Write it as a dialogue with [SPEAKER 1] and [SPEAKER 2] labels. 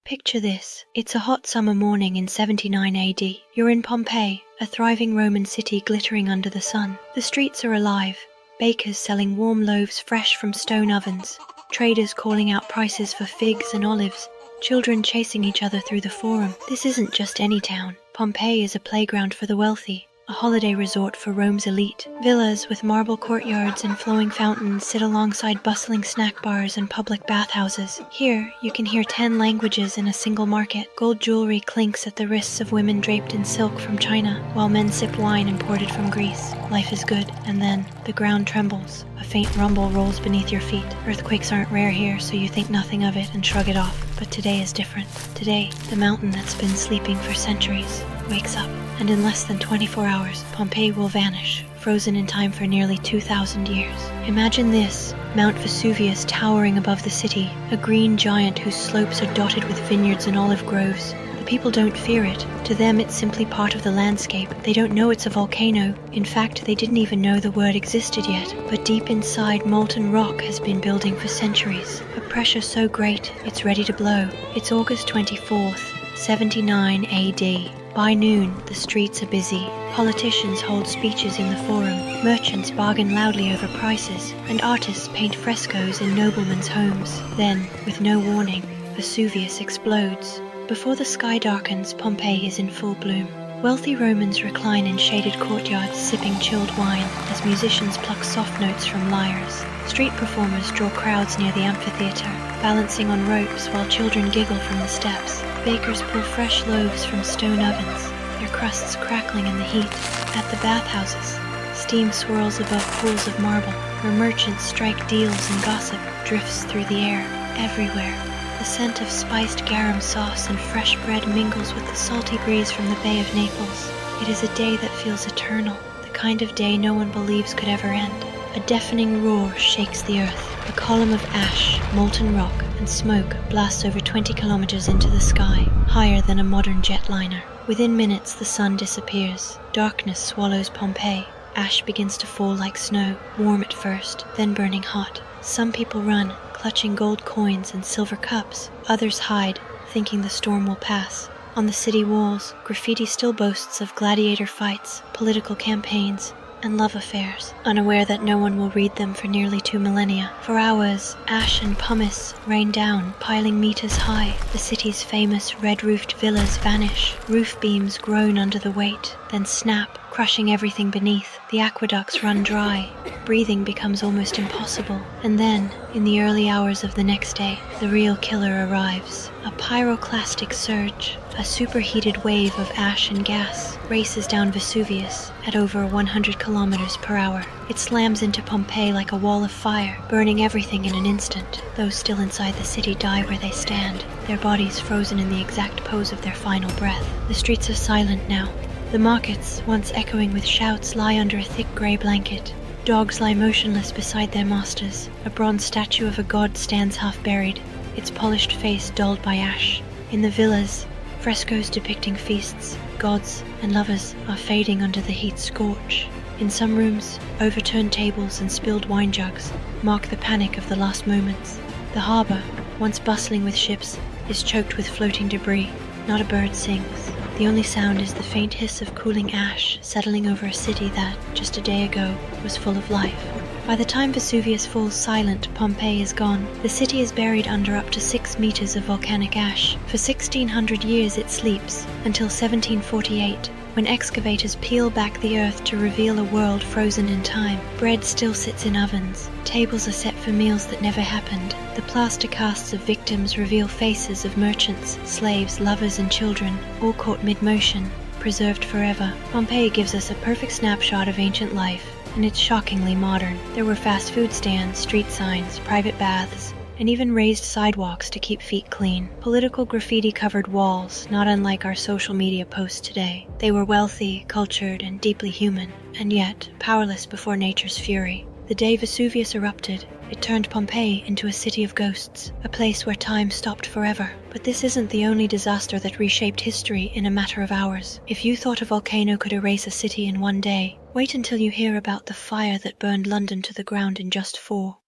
[SPEAKER 1] Picture this. It's a hot summer morning in 79 AD. You're in Pompeii, a thriving Roman city glittering under the sun. The streets are alive. Bakers selling warm loaves fresh from stone ovens. Traders calling out prices for figs and olives. Children chasing each other through the forum. This isn't just any town. Pompeii is a playground for the wealthy. A holiday resort for Rome's elite. Villas with marble courtyards and flowing fountains sit alongside bustling snack bars and public bathhouses. Here, you can hear 10 languages in a single market. Gold jewelry clinks at the wrists of women draped in silk from China, while men sip wine imported from Greece. Life is good, and then the ground trembles. A faint rumble rolls beneath your feet. Earthquakes aren't rare here, so you think nothing of it and shrug it off. But today is different. Today, the mountain that's been sleeping for centuries wakes up, and in less than 24 hours, Pompeii will vanish, frozen in time for nearly 2,000 years. Imagine this, Mount Vesuvius towering above the city, a green giant whose slopes are dotted with vineyards and olive groves. The people don't fear it. To them, it's simply part of the landscape. They don't know it's a volcano. In fact, they didn't even know the word existed yet. But deep inside, molten rock has been building for centuries. A pressure so great, it's ready to blow. It's August 24th, 79 AD. By noon, the streets are busy. Politicians hold speeches in the forum. Merchants bargain loudly over prices, and artists paint frescoes in noblemen's homes. Then, with no warning, Vesuvius explodes. Before the sky darkens, Pompeii is in full bloom. Wealthy Romans recline in shaded courtyards sipping chilled wine as musicians pluck soft notes from lyres. Street performers draw crowds near the amphitheater, balancing on ropes while children giggle from the steps. Bakers pull fresh loaves from stone ovens, their crusts crackling in the heat. At the bathhouses, steam swirls above pools of marble, where merchants strike deals and gossip drifts through the air. Everywhere, the scent of spiced garum sauce and fresh bread mingles with the salty breeze from the Bay of Naples. It is a day that feels eternal, the kind of day no one believes could ever end. A deafening roar shakes the earth. A column of ash, molten rock, and smoke blasts over 20 kilometers into the sky, higher than a modern jetliner. Within minutes, the sun disappears. Darkness swallows Pompeii. Ash begins to fall like snow, warm at first, then burning hot. Some people run, clutching gold coins and silver cups. Others hide, thinking the storm will pass. On the city walls, graffiti still boasts of gladiator fights, political campaigns, and love affairs, unaware that no one will read them for nearly 2 millennia. For hours, ash and pumice rain down, piling meters high. The city's famous red-roofed villas vanish. Roof beams groan under the weight, then snap, crushing everything beneath. The aqueducts run dry. Breathing becomes almost impossible. And then, in the early hours of the next day, the real killer arrives. A pyroclastic surge, a superheated wave of ash and gas, races down Vesuvius at over 100 kilometers per hour. It slams into Pompeii like a wall of fire, burning everything in an instant. Those still inside the city die where they stand, their bodies frozen in the exact pose of their final breath. The streets are silent now. The markets, once echoing with shouts, lie under a thick grey blanket. Dogs lie motionless beside their masters. A bronze statue of a god stands half-buried, its polished face dulled by ash. In the villas, frescoes depicting feasts, gods, and lovers are fading under the heat's scorch. In some rooms, overturned tables and spilled wine jugs mark the panic of the last moments. The harbour, once bustling with ships, is choked with floating debris. Not a bird sings. The only sound is the faint hiss of cooling ash settling over a city that, just a day ago, was full of life. By the time Vesuvius falls silent, Pompeii is gone. The city is buried under up to 6 meters of volcanic ash. For 1,600 years it sleeps, until 1748, when excavators peel back the earth to reveal a world frozen in time. Bread still sits in ovens. Tables are set for meals that never happened. The plaster casts of victims reveal faces of merchants, slaves, lovers, and children, all caught mid-motion, preserved forever. Pompeii gives us a perfect snapshot of ancient life, and it's shockingly modern. There were fast food stands, street signs, private baths, and even raised sidewalks to keep feet clean. Political graffiti covered walls, not unlike our social media posts today. They were wealthy, cultured, and deeply human, and yet powerless before nature's fury. The day Vesuvius erupted, it turned Pompeii into a city of ghosts, a place where time stopped forever. But this isn't the only disaster that reshaped history in a matter of hours. If you thought a volcano could erase a city in one day, wait until you hear about the fire that burned London to the ground in just 4.